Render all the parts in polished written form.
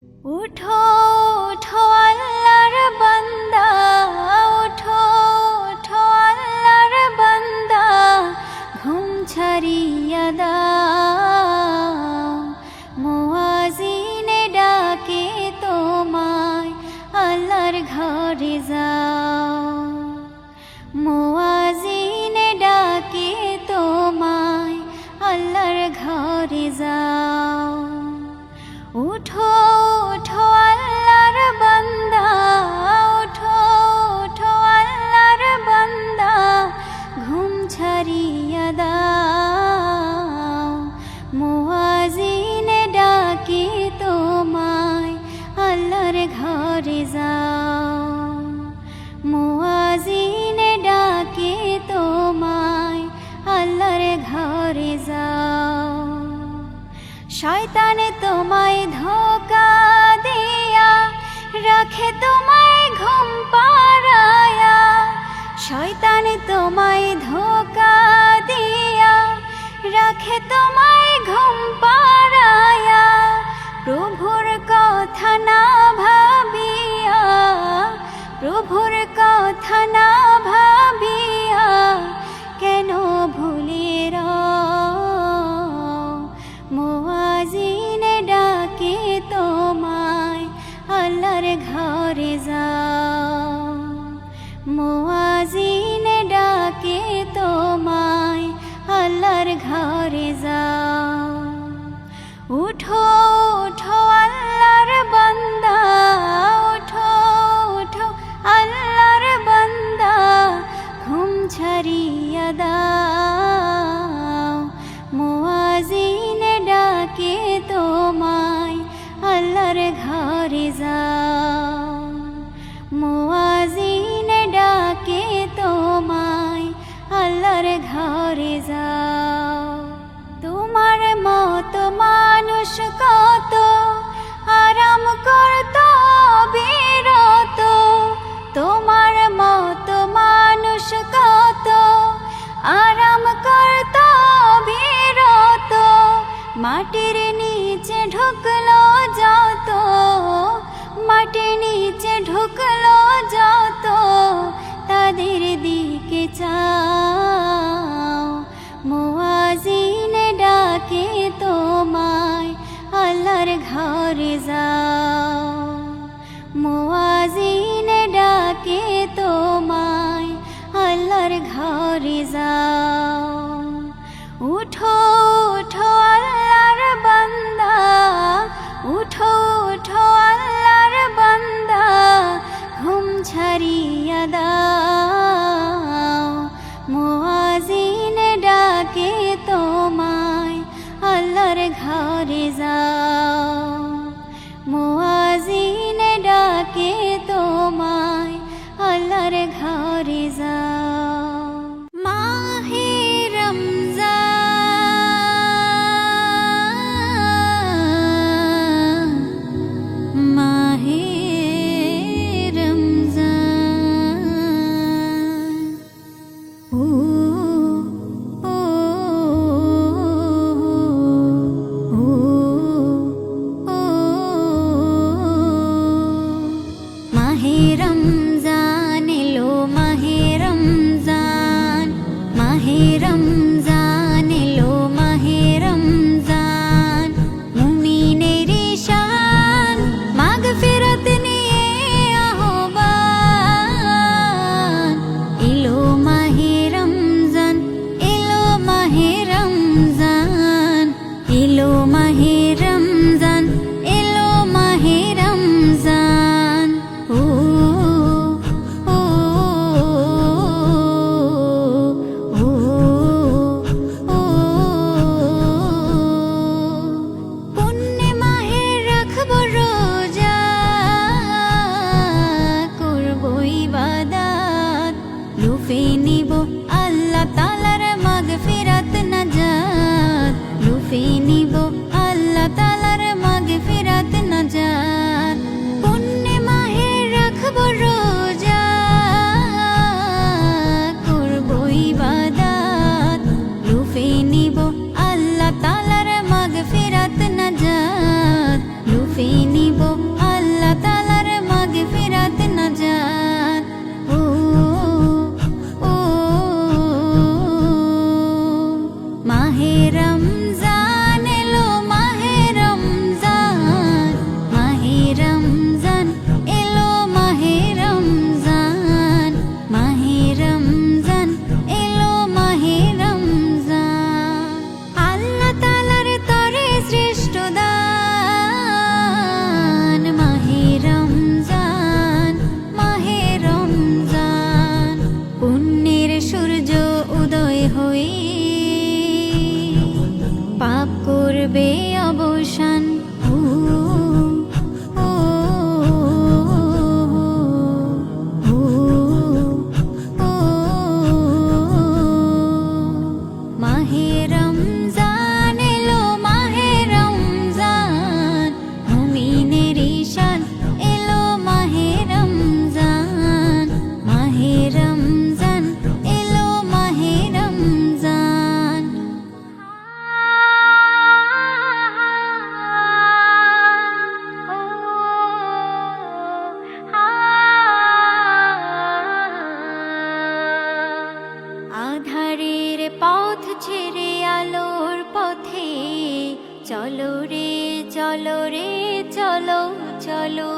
উঠো উঠো আল্লাহর বান্দা, উঠো উঠো আল্লাহর বান্দা, ঘুম ছাড়িয়া দাও। মুয়াজ্জিনে ডাকে তোমায়, আল্লাহর ঘরে যাও। মুয়াজ্জিনে ডাকে তোমায়, আল্লাহর ঘরে যাও। উঠো উঠো আল্লাহর বান্দা, উঠো উঠো আল্লাহর বান্দা, ঘুম ছাড়িয়া দাও। মুয়াজ্জিনে ডাকে তোমায়, আল্লাহর ঘরে যাও। মুয়াজ্জিনে ডাকে তোমায়, আল্লাহর ঘরে যাও। শয়তানে তোমায় ধোঁকা দিয়া রাখে তোমায় ঘুম পাড়ায়া। শয়তানে তোমায় ধোঁকা দিয়া রাখে তোমায় ঘুম পাড়ায়া। প্রভুর কথা না ভাবিয়া, প্রভুর কথা না ভাবিয়া, কেন ভুলে মুয়াজ্জিনে ডাকে তোমায়, আল্লাহর ঘরে যাও। মুয়াজ্জিনে ডাকে তোমায়, আল্লাহর ঘরে যাও। উঠো উঠো আল্লাহর বান্দা, উঠো উঠো আল্লাহর বান্দা, ঘুম ছাড়িয়া দাও। মুয়াজ্জিনে ডাকে তোমায়, আল্লাহর ঘরে যাও। মুয়াজ্জিনে ডাকে তোমায়, আল্লাহর ঘরে যাও। তোমার মতো মানুষ কত আরাম করত বিরত। তোমার মতো মানুষ কত আরাম করত বিরত। মাটির নিচে ঢুকলো যত, মাটির নিচে ঢুকলো যত, তাদের দিকে চাও। মুয়াজ্জিনে ডাকে তোমায়, আল্লাহর ঘরে যাও। মুয়াজ্জিনে ডাকে তোমায়, আল্লাহর ঘরে যাও। উঠো উঠো আল্লাহর বান্দা, উঠো উঠো আল্লাহর বান্দা, ঘুম ছাড়িয়া দাও। চলো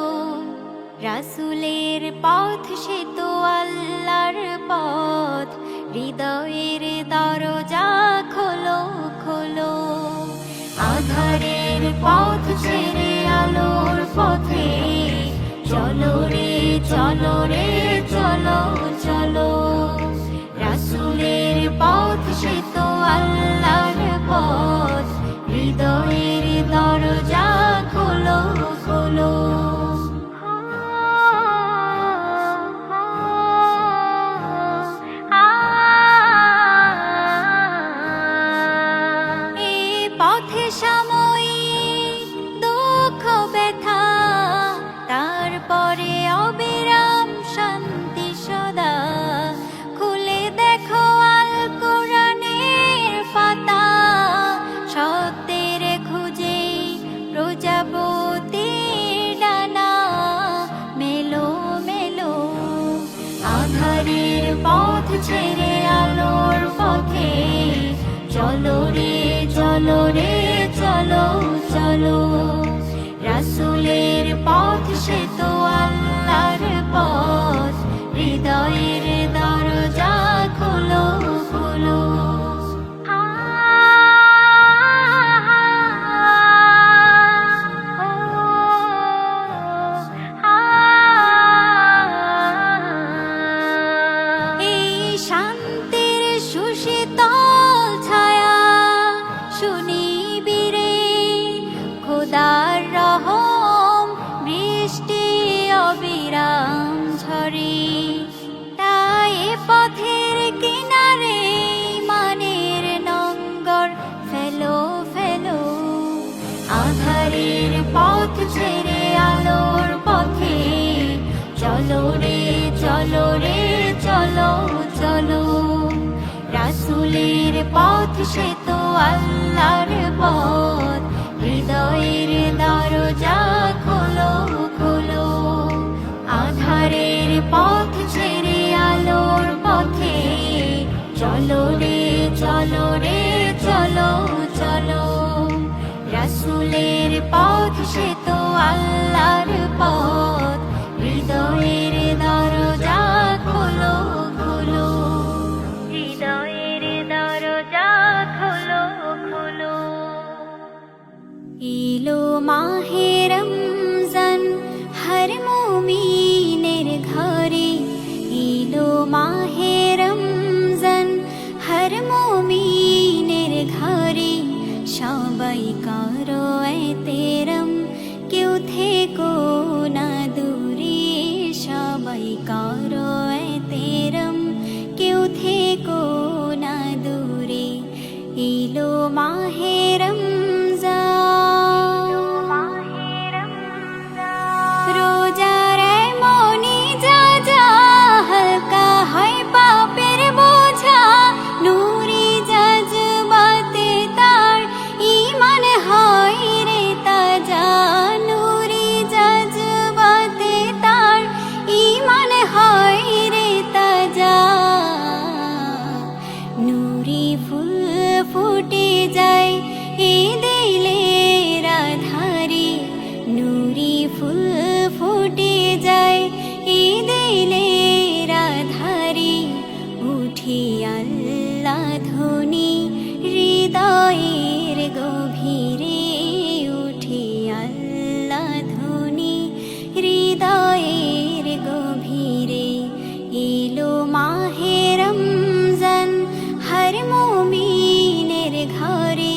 রাসূলের পথ সে তো আল্লাহর পথ হৃদয়ের দরজা খোলো খোলো আধারের পথ ছেড়ে আলোর পথে চলো রে চলো রে চলো চলো রাসূলের পথ সে তো আল্লাহর পথ হৃদয়ের দরজা খোলো খোলো পথে সাময়িক দুঃখ ব্যথা তারপরে অবিরাম শান্তি সদা খুলে দেখো আল কোরআনের পাতা সত্যের খুঁজে প্রজাপতির ডানা মেলো মেলো আধারের পথ ছেড়ে আলোর পথে চলো রে চলো রে চলো চলো রাসূলের পথ সে তো আল্লাহর পথ হৃদয়ের দরজা খোলো খোলো এই শান্তির সুশীতল ছায়া শুনিবিরে খোদার রহম বৃষ্টি অবিরাম ঝরে তাই পথের কিনারে মানের নঙ্গর ফেলো ফেলো আধারের পথ ছেড়ে আলোর পথে চলো রে চলো রে চলো চলো রাসূলের পথ সে তো আল্লাহর পথ হৃদয়ের দরজা খোলো খোলো আধারের পথ ছেড়ে আলোর পথে চলো রে চলো রে চলো চলো রাসূলের পথ সে তো আল্লাহর পথ হৃদয়ের দরজা খোলো খোলো হৃদয়ের দরজা খোলো খোলো ইলো মাহে রমজান হর মুমিনের ঘরে ইলো মাহে রমজান হর মুমিনের ঘরে সবাই করো এতেরম কেউ থেকো না দূরে সবাই করো এতেরম কেউ থেকো না দূরে ইলো মাহে রমজান রোজার মনি যা যা হালকা হয় পাপের বোঝা নূরি জজবাতে তার ঈমান হয় রে তাজা নূরি জজবাতে তার ঈমান হয় রে তাজা নূরি ফুল ফুটে যায় এ দিলের আধারে নূরি ফুল ফুটে যায় এ দিলের আধারে উঠি আল্লাহ ধ্বনি হৃদয়ের গভীরে উঠি আল্লাহ ধ্বনি হৃদয়ের গভীরে এলো মাহে রমজান হর মুমিনের ঘরে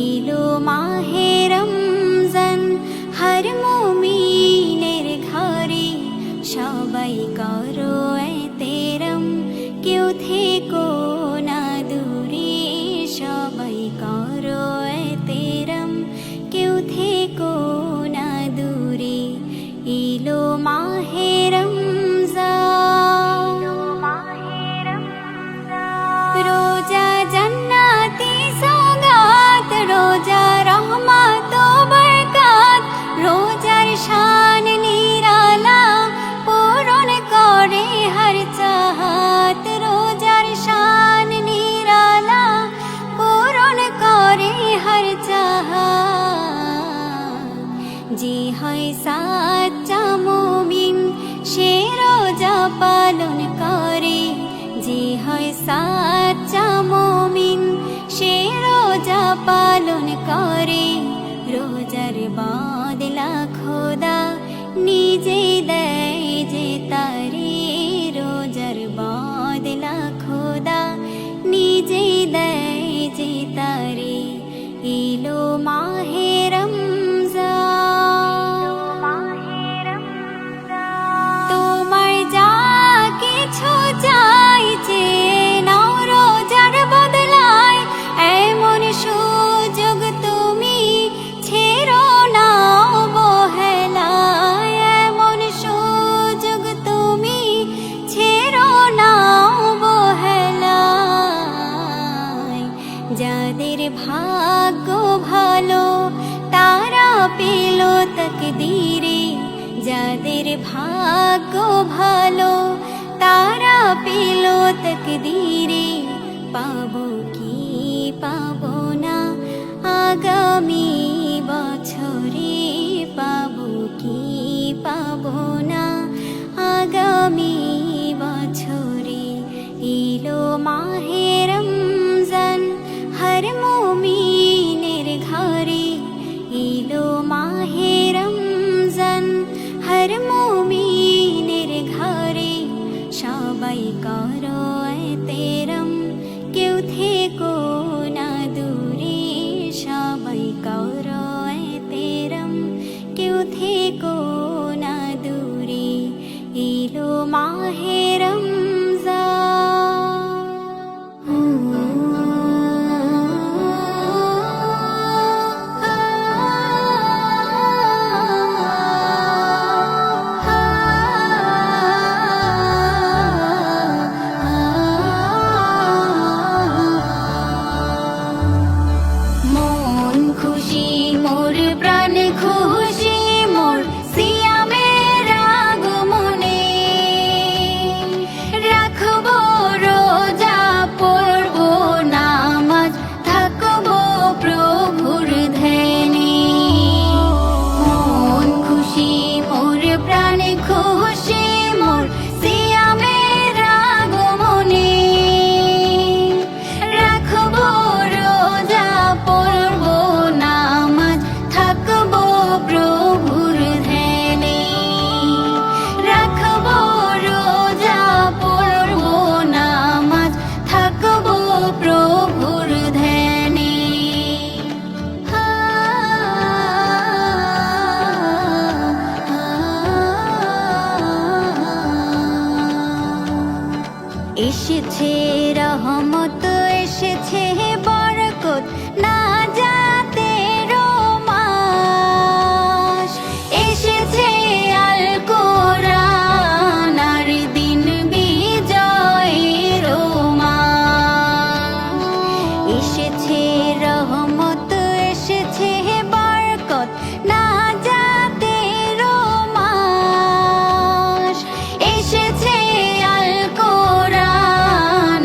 এলো মাহে রমজান হর মুমিনের ঘরে সবাই করো এতেরম কেউ থেকো না দূরে সবাই করো এতেরম কেউ থেকো না দূরে এলো মাহে রমজান রোজা জান্নাতি সওগাত রোজা রহমত ও বরকত রোজার শান নিরালা পূরণ করে হর চাহত রোজার শান নিরালা পূরণ করে হর চাহত जी হয় সাচ্চা মুমিন সে রোজা পালন করে, যে হয় সাচ্চা মুমিন সে রোজা পালন করে। রোজার বদলা খোদা নিজে দেয় যে তারে, রোজার বদলা খোদা নিজে দেয় যে তারে। এলো মাহে রমজান, তোমার যা কিছু চাইছে নাও রোজার বদলায়, এমন সুযোগ তুমি ছেড়ো না অবহেলায়, এমন সুযোগ তুমি ছেড়ো না অবহেলায়। যাদের ভাগ্য ভালো তারা পেল তাকদীরে, যাদের ভাগ্য ভালো তারা পেল তাকদীরে। পাবো কি পাবো না আগামী বছরে, পাবো কি পাবো না আগামী বছরে। এলো মাহে রমজান হর মুমিনের ঘরে, এলো মাহে রমজান হর মুমিনের ঘরে। সবাই করো এহতেরাম কেউ থেকো না দূরে, সবাই করো এহতেরাম কেউ থেকো না দূরে। এলো মাহে এসেছে রহমত, এসেছে বরকত না যাতে রোমাস, এসেছে আল কোরআন আর দিন বিজয়ের মাস। এসেছে রহমত, এসেছে বরকত না যাতে রোমাস, এসেছে আল কোরআন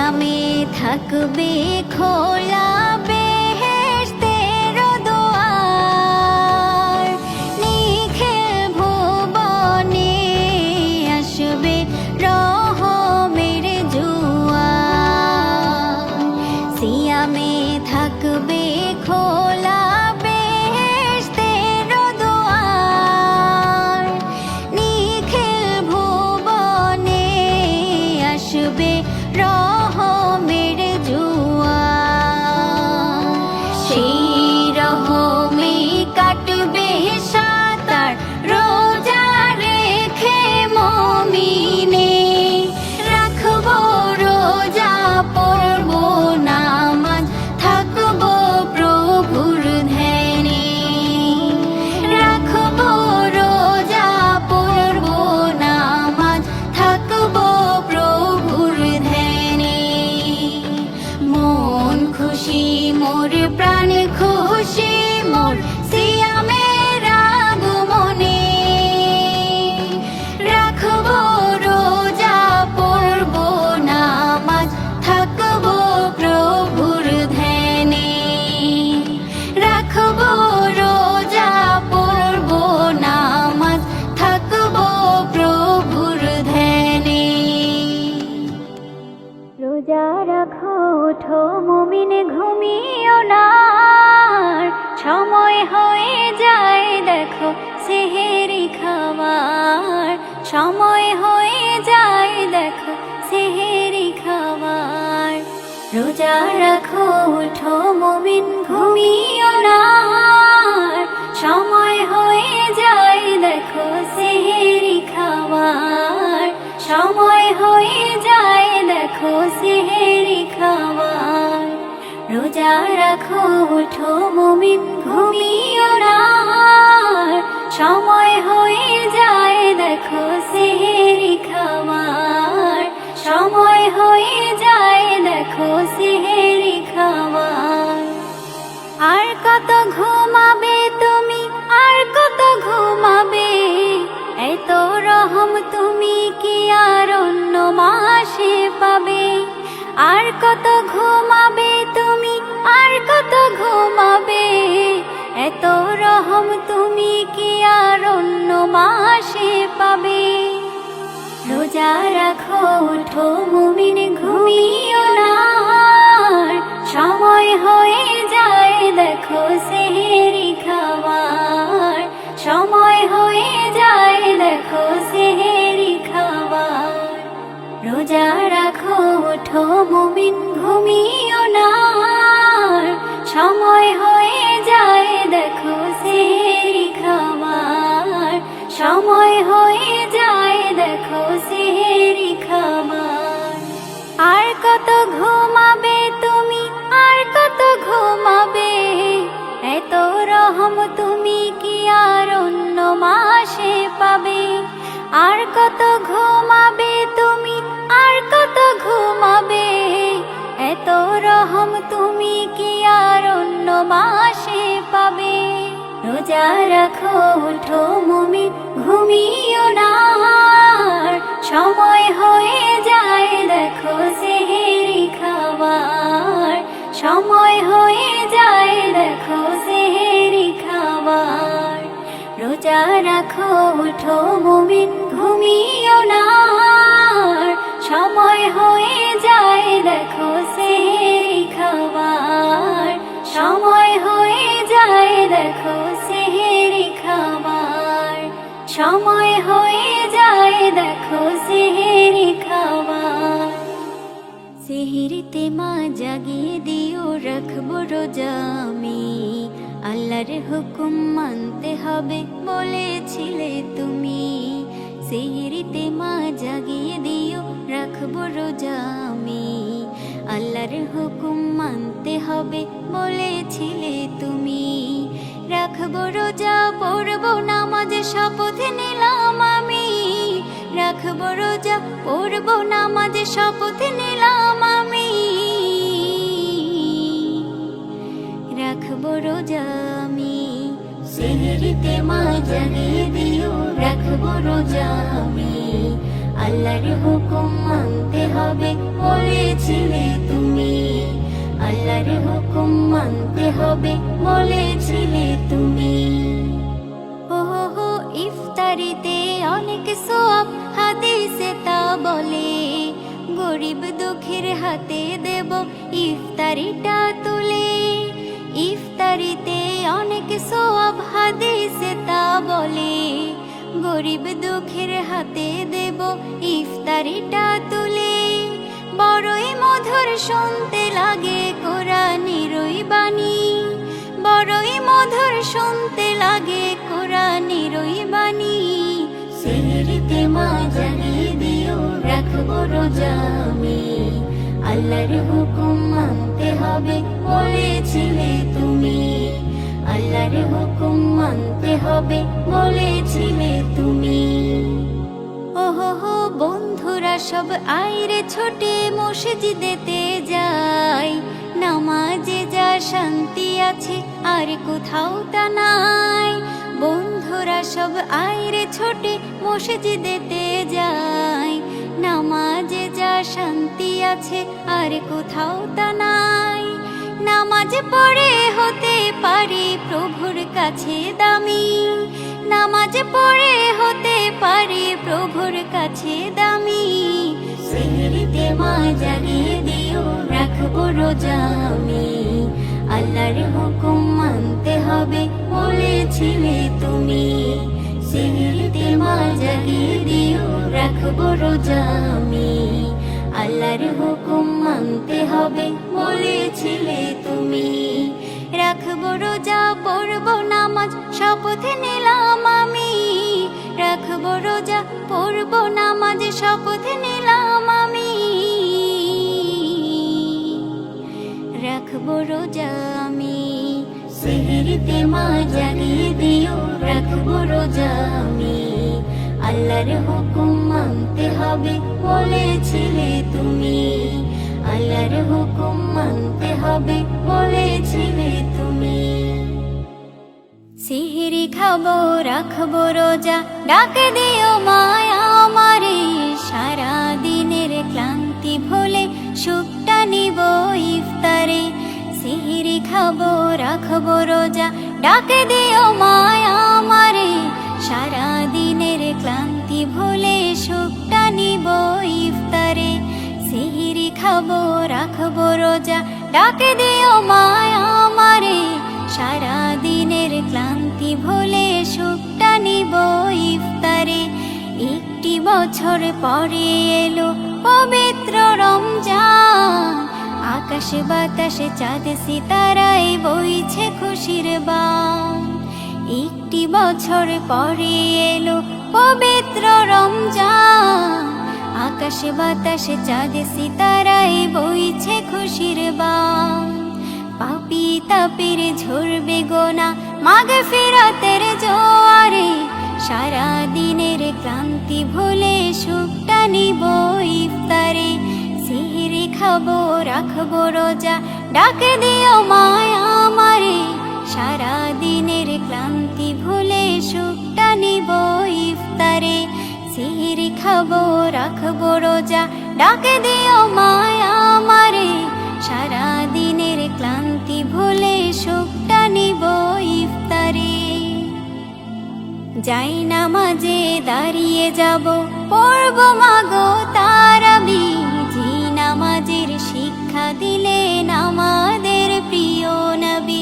সিয়ামে থাকবে খোলা বেহেশতের দুয়ার, নিখিল ভুবনে আসবে রহমের জোয়ার। সিয়ামে থাকবে খোলা বেহেশতের দুয়ার, নিখিল ভুবনে আসবে রহমের জোয়ার। সেই রহমে কাটবে সাতার রোজা রেখে মুমিনে, রাখবো রোজা পড়বো নামাজ থাকবো প্রভুর ধ্যানে, রাখবো রোজা পড়বো নামাজ থাকবো প্রভুর ধ্যানে। মন খুশি মোর প্রাণ খুশি মোর সিয়ামের আগমনে, রাখবো রোজা পড়বো নামাজ থাকবো প্রভুর ধ্যানে, রাখবো রোজা পড়বো নামাজ থাকবো প্রভুর ধ্যানে। রোজা রাখো ওঠো মুমিন ঘুমিও না, সময় হয়ে যায় দেখো সেহেরি খাবার, সময় হয়ে যায় দেখো সেহেরি খাবার। রোজা রাখো ওঠো মুমিন ঘুমিও না, সময় হয়ে যায় দেখো সেহেরি খাবার, সময় হয়ে যায় দেখো সেহেরি খাবার। রোজা রাখো ওঠো মুমিন ঘুমিও না, সময় হয়ে যায় দেখো সেহেরি খাবার, সময় হয়ে যায় দেখো সেহেরি খাবার। আর কত ঘুমাবে তুমি, আর কত ঘুমাবে, এত রহম তুমি কি আর অন্য মাসে পাবে। আর কত ঘুমাবে তুমি, আর কত ঘুমাবে, এত রহম তুমি কি আর অন্য মাসে পাবে। রোজা রাখো ওঠো মুমিন ঘুমিও না, সময় হয়ে যায় দেখো সেহেরি খাবার, সময় হয়ে যায় দেখো সেহেরি খাবার। রোজা রাখো ওঠো মুমিন ঘুমিও না, সময় হয়ে যায় দেখো সেহেরি খাবার, সময় হয়ে যায় দেখো সেহেরি খাবার। আর কত ঘুমাবে তুমি, আর কত ঘুমাবে, এত রহম তুমি কি আর অন্য মাসে পাবে। আর কত ঘুমাবে তুমি, আর কত ঘুমাবে, এত রহম তুমি কি আর অন্য মাসে পাবে। রোজা রাখো ওঠো মুমিন ঘুমিও না, সময় হয়ে যায় দেখো সেহেরি খাবার, সময় হয়ে যায় দেখো সেহেরি খাবার। রোজা রাখো ওঠো মুমিন ঘুমিও না, সময় হয়ে যায় দেখো সেহেরি খাবার, সময় হয়ে যায় দেখো সেহেরি খাবার, সময় হয়ে যায় দেখো সেহেরি খাবার। সেহেরিতে মা জাগিয়ে দিও রাখবো রোজা আমি, আল্লাহর হুকুম মানতে হবে বলেছিলে তুমি। সেহেরিতে মা জাগিয়ে দিও রাখবো রোজা আমি, আল্লাহর হুকুম মানতে হবে বলেছিলে তুমি। রাখবো রোজা পড়বো নামাজ শপথ নিলাম আমি, রাখবো রোজা পড়বো নামাজ শপথ নিলাম আমি। রাখবো রোজা আমি, সেহেরিতে মা জাগিয়ে দিও রাখবো রোজা আমি, আল্লাহর হুকুম মানতে হবে বলেছিলে হুকুম মানতে হবে বলেছিলে তুমি। ইফতারিতে অনেক সওয়াব হাদিসে তা বলে, গরিব দুঃখীর হাতে দেব ইফতারিটা তুলে। ইফতারিতে অনেক সওয়াব হাদিসে তা বলে, গরিব দুঃখীর হাতে দেব ইফতারিটা তুলে। বড়ই মধুর শুনতে লাগে কোরআনের ওই বাণী, বড়ই মধুর শুনতে লাগে কোরআনের ওই বাণী। সেহরিতে মা জাগিয়ে দিও রাখবো রোজা আমি, আল্লাহর হুকুম মানতে হবে বলেছিলে তুমি। আল্লাহর হুকুম মানতে হবে বলেছিলে তুমি। ওহো বন্ধুরা সব আইরে ছোটে মসজিদেতে যায়, নামাজে যা শান্তি আছে আর কোথাও তা নাই। বন্ধুরা সব আইরে ছোটে মসজিদেতে যায়, নামাজে যা শান্তি আছে আর কোথাও তা নাই। নামাজ পড়ে হতে পারি প্রভুর কাছে দামি, নামাজ পড়ে হতে পারি প্রভুর কাছে দামি। সেহরিতে মা জাগিয়ে দিও রাখবো রোজা আমি, আল্লাহর হুকুম মানতে হবে বলেছিলে তুমি। সেহরিতে মা জাগিয়ে দিও রাখবো রোজা আমি, আল্লাহর হুকুম মানতে হবে বলেছিলে তুমি। রাখবো রোজা পড়বো নামাজ শপথ নিলাম আমি, রাখবো রোজা পড়বো নামাজ শপথ নিলাম আমি। রাখবো রোজা আমি, সেহরিতে মা জাগিয়ে দিও রাখবো রোজা আমি, আল্লাহর হুকুম মানতে হবে বলেছিলে তুমি। আল্লাহর হুকুম মানতে হবে বলেছিলে তুমি। সিহরি খাবো রাখবো রোজা ডাকে দিও মায়া আমারে, সারা দিনের ক্লান্তি ভুলে সুখটা নিব ইফতারে। সিহরি খাবো রাখবো রোজা ডাকে দিও মায়া আমারে, সারা দিনের ক্লান্তি ভুলে সুখটা নিব ইফতারে। সিহরি খাবো রাখবো রোজা ডাকে দিও মায়া আমারে, সারা দিনের ক্লান্তি ভুলে সুখটা নিব ইফতারে। একটি বছর পরে এলো পবিত্র রমজান, আকাশে বাতাসে চাঁদ সিতারায় বইছে খুশির বান। একটি বছর পরে এলো পবিত্র রমজান, আকাশে বাতাসে চাঁদ সিতারায় বইছে খুশির বান। পাপী তাপের ঝরবে গোনা মাগফিরাতের জোয়ারে, সারা দিনের ক্লান্তি ভুলে সুখটা নিব ইফতারে। সিহরি খাবো রাখবো রোজা ডাকে দিও মায়া আমারে, সারা দিনের ক্লান্তি ভুলে সুখটা নিব ইফতারে। সিহরি খাবো রাখবো রোজা ডাকে দিও মায়া আমারে, সারা দিনের ক্লান্তি ভুলে সুখটা নিব ইফতারে। যাই নামাজে দাঁড়িয়ে যাব পড়বো মাগো তারাবি, জি নামাজের শিক্ষা দিলেন আমাদের প্রিয় নবী।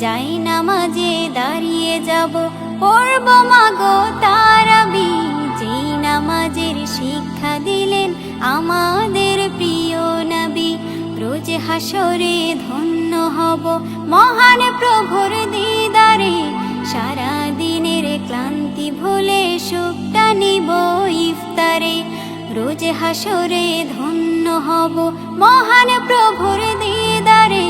যাই নামাজে দাঁড়িয়ে যাব পড়বো মাগো তারাবি, জি নামাজের শিক্ষা দিলেন আমাদের প্রিয় নবী। রোজ হাসরে ধন্য হব মহান প্রভুর দিদারে, সারা দিনের ক্লান্তি ভুলে সুখটা নিব ইফতারে। রোজ হাসরে ধন্য হব মহান প্রভুর দিদারে,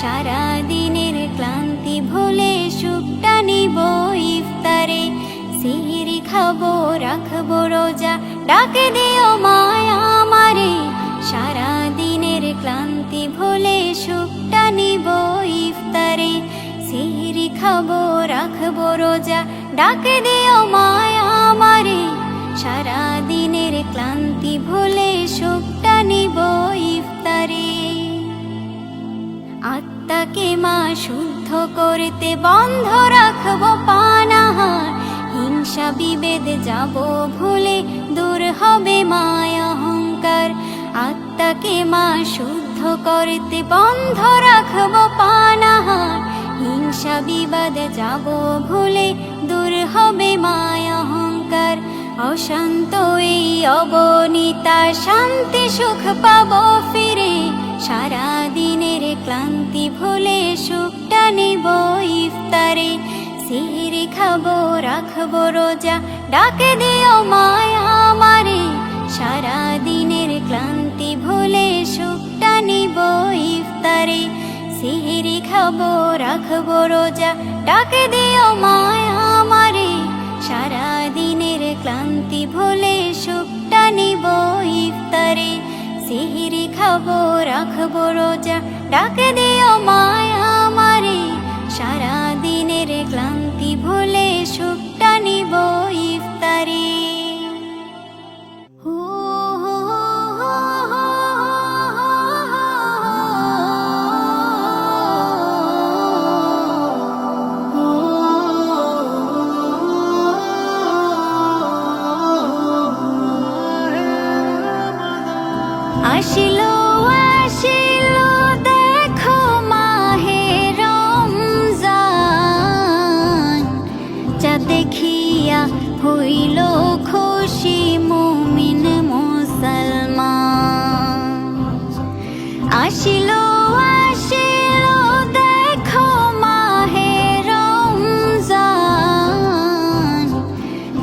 সারা দিনের ক্লান্তি ভুলে সুখটা নিব ইফতারে। সিহরি খাবো রাখবো রোজা ডাকে দিও মায়া আমারে, সারা দিনের ক্লান্তি ভুলে সুখটা নিব ইফতারে। সিহরি খাবো রাখবো রোজা ডাকে দিও মায়া আমারে, সারা দিনের ক্লান্তি ভুলে সুখটা নিব ইফতারে। আত্মাকে বন্ধ রাখবো পানাহার, হিংসা বিভেদ যাব ভুলে, দূর হবে মায়া অহংকার। আত্মাকে মা শুদ্ধ করতে বন্ধ রাখবো পানাহার, হিংসা বিবাদ যাব ভুলে, দূর হবে মায়া অহংকার। অশান্ত এই অবনীতা শান্তি সুখ পাবো ফিরে, সারা দিনের ক্লান্তি ভুলে সুখটা নিব ইফতারে। সিহরি খাবো রাখবো রোজা, ডাকে দিও মায়া আমারে, সারা দিনের ক্লান্তি ভুলে সুখটা নিব ইফতারে। সিহরি খাবো রাখবো রোজা, ডাকে দিও মায়া আমারে, সারা দিনের ক্লান্তি ভুলে সুখটা নিব ইফতারে। সিহরি খাবো রাখবো রোজা, ডাকে দিও মায়া আমারে, সারা দিনের ক্লান্তি ভুলে সুখটা নিব ইফতারে। আসিলো আসিলো দেখো মাহে রমজান, যা দেখিয়া হইল খুশি মুমিন মুসলমান। আসিলো আসিলো দেখো মাহে রমজান,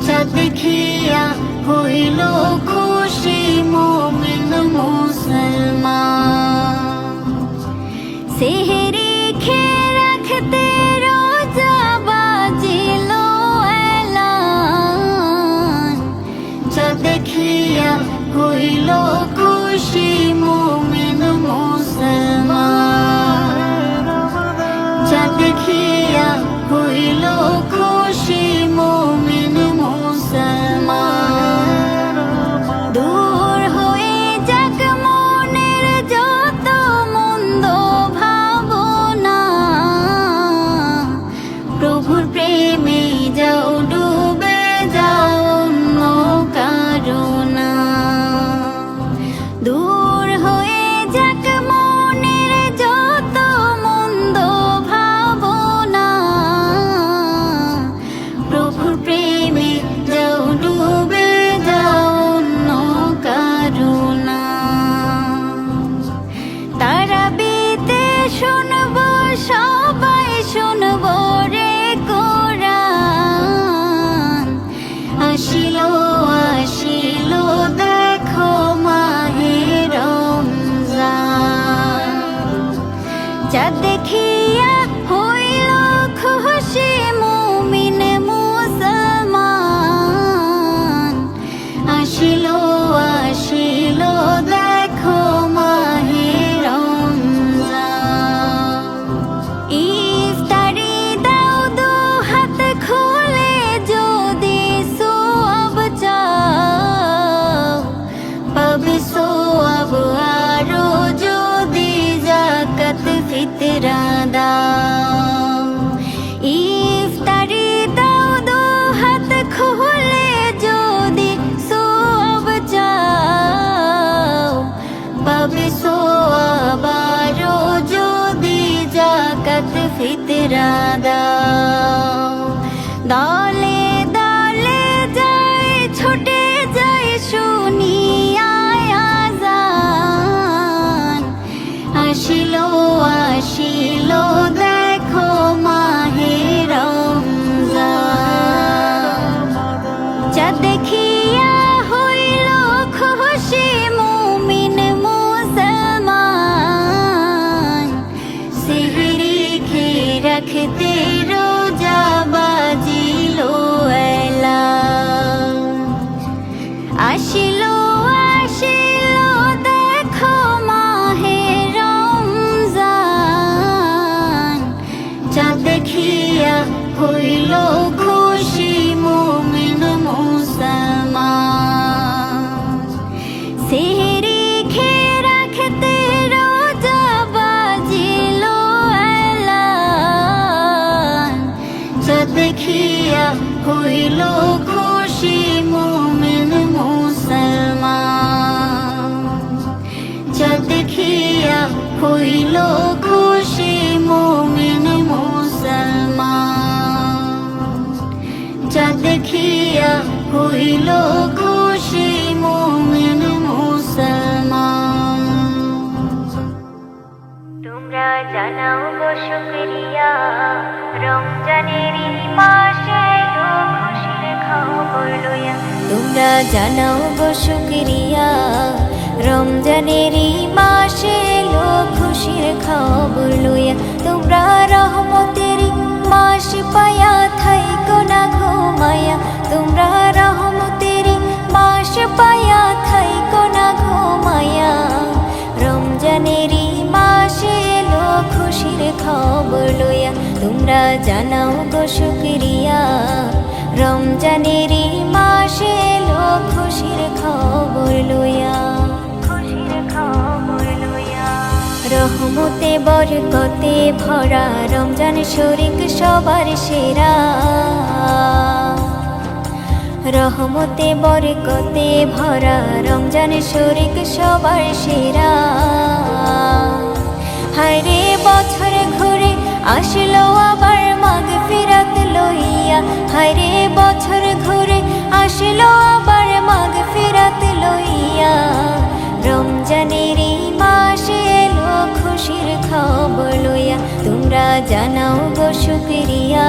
যা দেখিয়া হইল খুশি মুমিন মুসলমান। সেহরি খেয়ে রাখতে রোজা বাজিল এলান, যা দেখিয়া হইল খুশি মুমিন মুসলমান। যা দেখিয়া হইল খুশি মুমিন মুসলমান। দূর হয়ে যাক মনের যত মন্দ ভাবনা, প্রভুর প্রেমে যাও ডুবে যাও অন্য কারণা। দূর হয়ে যাক মনের যত মন্দ ভাবনা, প্রভুর প্রেমে যাও ডুবে যাও অন্য কারণা। তারাবিতে শুনবো সবাই শুনবো রে কোরআন, আসিলো আসিলো দেখো মাহে রমজান, যা দেখিয়া হইল খুশি মুমিন মুসলমান। আসিলো আসিলো দেখো মাহে রমজান। ইফতারি দাও দু হাত খুলে যদি সোয়াব চাও, পাবে সোয়াব আরো যদি যাকাত ফিতরা দাও। ইফতারি দাও দু হাত খুলে যদি সোয়াব চাও, পাবে সোয়াব আরো যদি যাকাত ফিতরা দাও। দলে দলে যায় ছুটে যায় শুনিয়া আযান, আসিলো আসিলো দেখো মাহে রমজান, যা দেখিয়া হইল খুশি মুমিন মুসলমান। সিহরি খেয়ে রাখতে হইল খুশি মুমিন মুসলমান। চাঁদ দেখিয়া হইল খুশি মুমিন মুসলমান। চাঁদ দেখিয়া হইল খুশি মুমিন মুসলমান। তোমরা জানাও গো শুকরিয়া, রমজানের এই মাসে এলো খুশির খবর লইয়া। তোমরা জানাও গো শুকরিয়া, রমজানের এই মাসে এলো খুশির খবর লইয়া। তোমরা রহমতের মাস পায়া থাইকো না ঘুমায়া। তোমরা রহমতের মাস পায়া থাইকো না ঘুমায়া। রমজানের মাসে এলো খুশির খবর লইয়া। তোমরা জানাও গো শুকরিয়া, রমজানের মাসে এলো খুশির খবর লইয়া। খুশির খবর লইয়া। রহমতে বরকতে ভরা রমজান শরীক সবার সেরা। রহমতে বরকতে ভরা রমজান শরীক সবার সেরা। হায়রে বছর ঘুরে আসলো আবার মাগফিরাত লইয়া। হায়রে বছর ঘুরে আসলো আবার মাগফিরাত লইয়া। রমজানের মাসে এলো খুশির খবর লইয়া। তোমরা জানাও গো শুকরিয়া,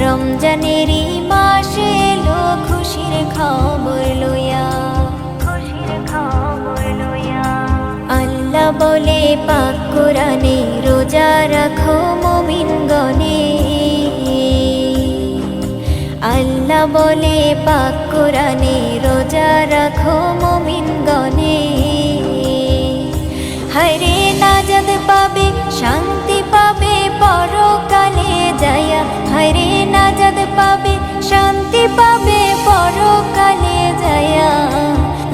রমজানের মাসে এলো খুশির খবর লইয়া। খুশির খবর লইয়া। আল্লাহ বলে পাক কোরআনে, রোজা রাখো মুমিনগণে। আল্লাহ বলে পাক কোরআনে, রোজা রাখো মুমিনগণে। হায়রে নাজাত পাবে, শান্তি পাবে পরকালে যায়া। হায়রে নাজাত পাবে, শান্তি পাবে পরকালে যায়া।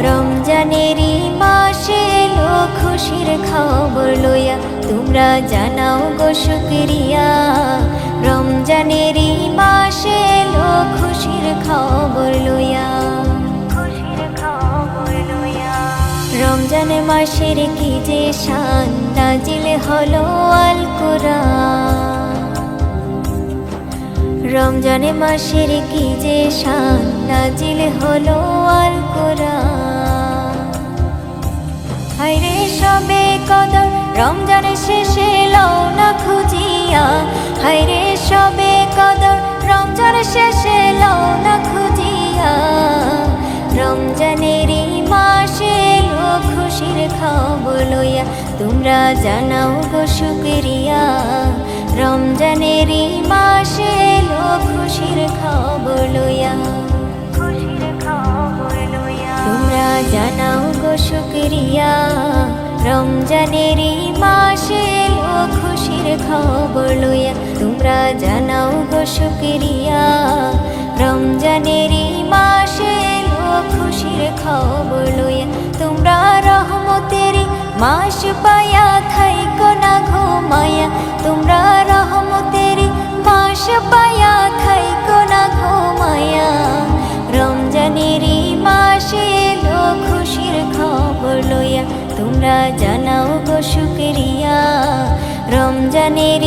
রমজানের মাসে এলো খুশির খবর লইয়া। তোমরা জানাও গো শুকরিয়া, রমজানের মাসে এলো খুশির খবর লইয়া। খুশির খবর লইয়া। রমজান মাসের কি যে শান, নাজিল হলো আল কুরআন। রমজান মাসের কি যে শান, নাজিল হলো আল কুরআন। হায়রে সবে কদর রমজান শেষে লও না খুঁজিয়া। হায়রে সবে কদর রমজান শেষে লও না খুঁজিয়া। রমজানের মাসে এলো খুশির খবর লইয়া। তোমরা জানাও গো শুকরিয়া, রমজানের মাসে এলো খুশির খবর লইয়া। খুশির খবর লইয়া। তোমরা জানাও গো শুকরিয়া, রমজানের মাসে এলো খুশির খবর লইয়া। তোমরা জানাও গো শুকরিয়া, রমজানের মাসে এলো খুশির খবর লইয়া। তোমরা রহমতের মাস পায়া থাইকো না ঘুমায়া। তোমরা রহমতের মাস পায়া থাইকো না ঘুমায়া। রমজানের মাসে এলো খুশির খবর লইয়া। তোমরা জানাও গো শুকরিয়া, রমজানের